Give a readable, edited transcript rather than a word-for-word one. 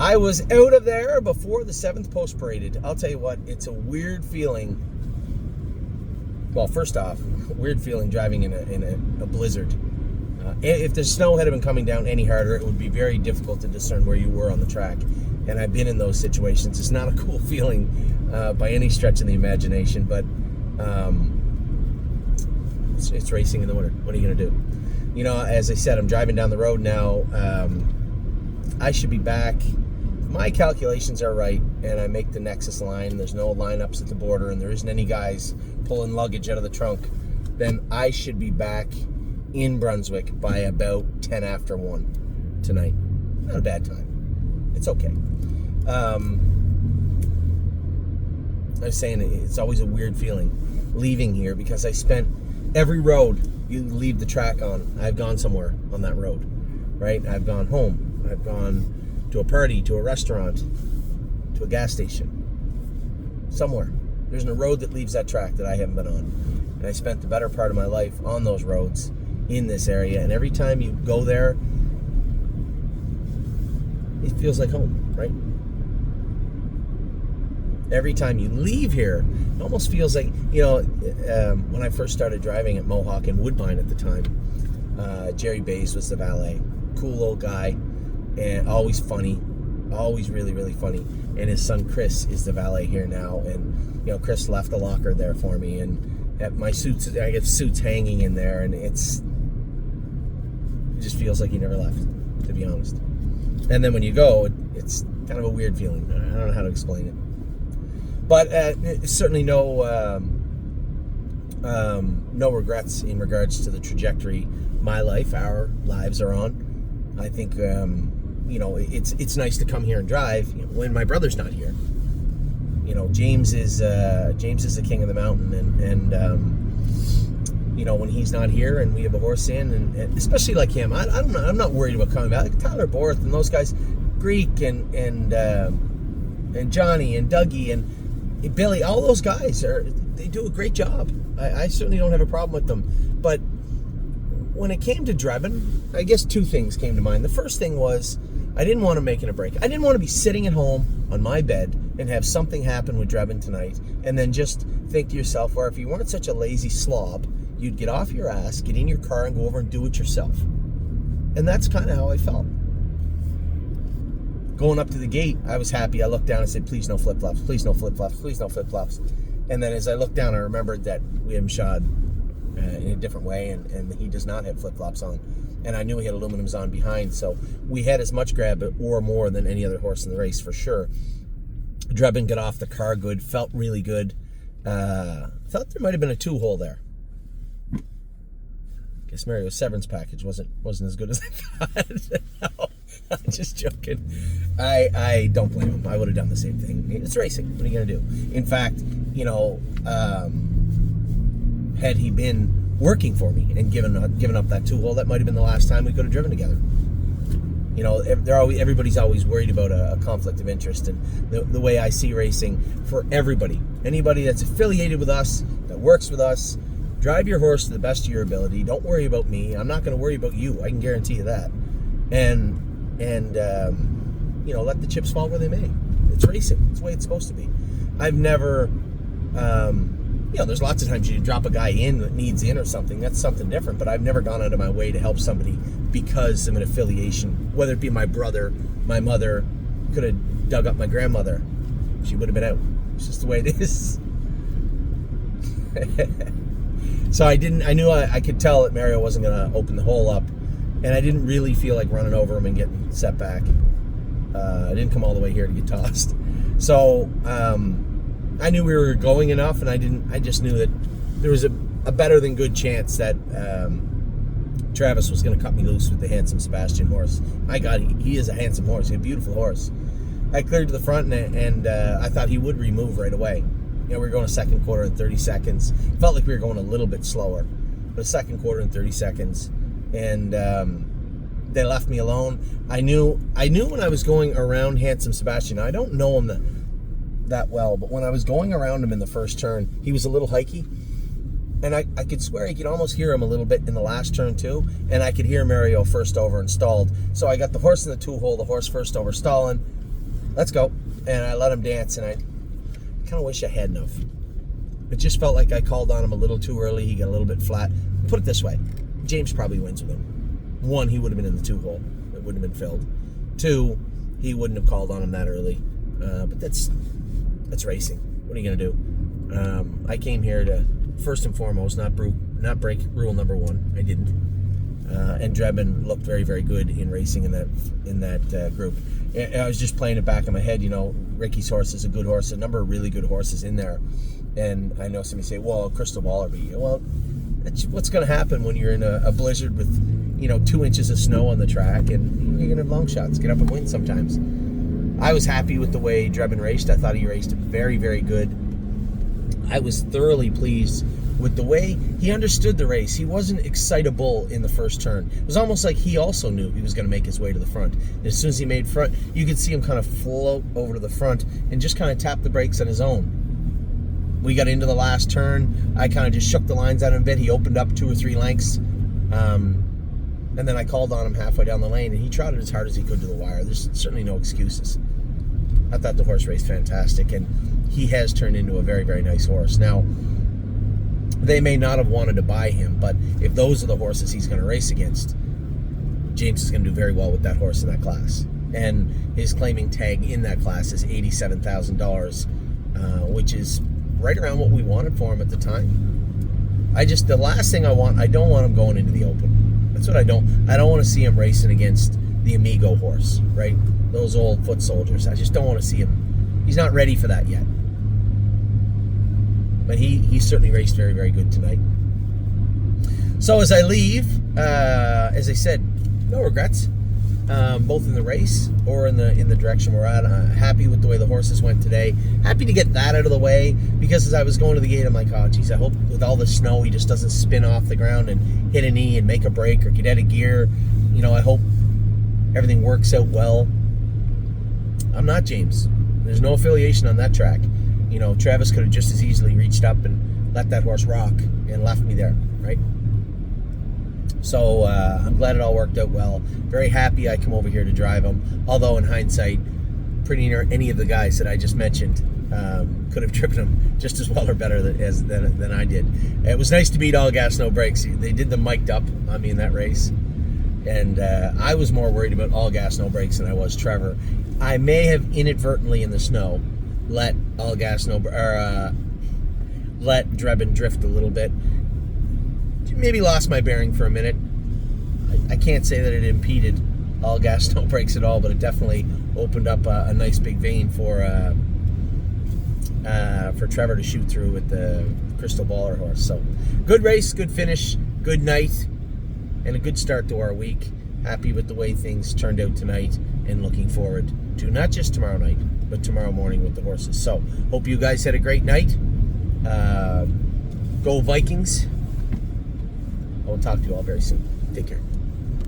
I was out of there before the 7th post paraded. I'll tell you what, it's a weird feeling. Well, first off, weird feeling driving in a blizzard. If the snow had been coming down any harder, it would be very difficult to discern where you were on the track. And I've been in those situations. It's not a cool feeling by any stretch of the imagination, but it's racing in the winter. What are you going to do? You know, as I said, I'm driving down the road now. I should be back. If my calculations are right, and I make the Nexus line, there's no lineups at the border, and there isn't any guys pulling luggage out of the trunk, then I should be back in Brunswick by about 10 after 1 tonight. Not a bad time. It's okay. I was saying it's always a weird feeling leaving here because I spent every road you leave the track on. I've gone somewhere on that road, right? I've gone home. I've gone to a party, to a restaurant, to a gas station, somewhere. There's a road that leaves that track that I haven't been on. And I spent the better part of my life on those roads in this area. And every time you go there, it feels like home, right? Every time you leave here, it almost feels like, you know, when I first started driving at Mohawk and Woodbine at the time, Jerry Bays was the valet. Cool old guy, and always funny, always really, really funny. And his son Chris is the valet here now. And, you know, Chris left a locker there for me. And at my suits, I get suits hanging in there. And it just feels like he never left, to be honest. And then when you go, it's kind of a weird feeling. I don't know how to explain it. But certainly no regrets in regards to the trajectory my life, our lives are on. I think, you know, it's nice to come here and drive, you know, when my brother's not here. You know, James is the king of the mountain, and you know, when he's not here and we have a horse in, and especially like him, I don't know, I'm not worried about coming back. Like Tyler Borth and those guys, Greek and Johnny and Dougie and Billy, all those guys they do a great job. I certainly don't have a problem with them. But when it came to Drebin, I guess two things came to mind. The first thing was I didn't want to make it a break. I didn't want to be sitting at home on my bed and have something happen with Drebin tonight and then just think to yourself, well, if you weren't such a lazy slob, you'd get off your ass, get in your car, and go over and do it yourself. And that's kind of how I felt. Going up to the gate, I was happy. I looked down and said, please no flip-flops, please no flip-flops, please no flip-flops. And then as I looked down, I remembered that William shod in a different way, and he does not have flip-flops on. And I knew he had aluminums on behind, so we had as much grab or more than any other horse in the race for sure. Drebin got off the car good, felt really good. Thought there might have been a two-hole there. Guess Mario's severance package wasn't as good as I thought. No, I'm just joking. I don't blame him. I would have done the same thing. It's racing. What are you gonna do? In fact, you know, had he been working for me and given up that two-hole, that might have been the last time we could have driven together. You know, everybody's always worried about a conflict of interest, and the way I see racing for everybody, anybody that's affiliated with us, that works with us, drive your horse to the best of your ability. Don't worry about me. I'm not going to worry about you. I can guarantee you that. And you know, let the chips fall where they may. It's racing. It's the way it's supposed to be. I've never, you know, there's lots of times you drop a guy in that needs in or something. That's something different. But I've never gone out of my way to help somebody because of an affiliation, whether it be my brother, my mother. Could have dug up my grandmother. She would have been out. It's just the way it is. So I knew I could tell that Mario wasn't going to open the hole up, and I didn't really feel like running over him and getting set back. I didn't come all the way here to get tossed. So I knew we were going enough, and I just knew that there was a better than good chance that Travis was going to cut me loose with the Handsome Sebastian horse. My God, he is a handsome horse. He's a beautiful horse. I cleared to the front, and I thought he would remove right away. You know, we were going a second quarter in 30 seconds. Felt like we were going a little bit slower, but a second quarter in 30 seconds. And they left me alone. I knew when I was going around Handsome Sebastian, I don't know him that well, but when I was going around him in the first turn, he was a little hikey. And I could swear you could almost hear him a little bit in the last turn too. And I could hear Mario first over and stalled. So I got the horse in the two-hole, the horse first over stalling. let's go. And I let him dance, and I kind of wish I hadn't have. It just felt like I called on him a little too early. He got a little bit flat. Put it this way, James probably wins with him. 1, he would have been in the 2-hole. It wouldn't have been filled. 2, he wouldn't have called on him that early. But that's racing. What are you going to do? I came here to, first and foremost, not break rule number 1. I didn't. And Drebin looked very, very good in racing in that group. I was just playing it back in my head. You know, Ricky's horse is a good horse. A number of really good horses in there. And I know somebody say, well, Crystal Ball beat you. Well, that's what's going to happen when you're in a blizzard with, 2 inches of snow on the track, and you're going to have long shots. Get up and win sometimes. I was happy with the way Drebin raced. I thought he raced very, very good. I was thoroughly pleased with the way he understood the race. He wasn't excitable in the first turn. It was almost like he also knew he was going to make his way to the front. And as soon as he made front, you could see him kind of float over to the front and just kind of tap the brakes on his own. We got into the last turn. I kind of just shook the lines out a bit. He opened up 2 or 3 lengths. And then I called on him halfway down the lane, and he trotted as hard as he could to the wire. There's certainly no excuses. I thought the horse raced fantastic, and he has turned into a very, very nice horse. Now, they may not have wanted to buy him, but if those are the horses he's going to race against, James is going to do very well with that horse in that class. And his claiming tag in that class is $87,000, which is right around what we wanted for him at the time. The last thing I don't want him going into the Open. That's what I don't want to see him racing against the Amigo horse, right? Those old foot soldiers. I just don't want to see him. He's not ready for that yet. But he certainly raced very, very good tonight. So as I leave, as I said, no regrets, both in the race or in the direction we're at. Happy with the way the horses went today. Happy to get that out of the way, because as I was going to the gate, I'm like, oh, geez, I hope with all the snow he just doesn't spin off the ground and hit a knee and make a break or get out of gear. I hope everything works out well. I'm not James. There's no affiliation on that track. Travis could have just as easily reached up and let that horse rock and left me there, right? So I'm glad it all worked out well. Very happy I come over here to drive him. Although in hindsight, pretty near any of the guys that I just mentioned could have driven him just as well or better than I did. It was nice to beat All Gas No Brakes. They did them mic'd up on me in that race. And I was more worried about All Gas No Brakes than I was Trevor. I may have inadvertently in the snow let Drebin drift a little bit. Maybe lost my bearing for a minute. I can't say that it impeded All Gas No Brakes at all, but it definitely opened up a nice big vein for Trevor to shoot through with the Crystal Baller horse. So good race, good finish, good night, and a good start to our week. Happy with the way things turned out tonight, and looking forward to not just tomorrow night, but tomorrow morning with the horses. So hope you guys had a great night. Go Vikings. I will talk to you all very soon. Take care.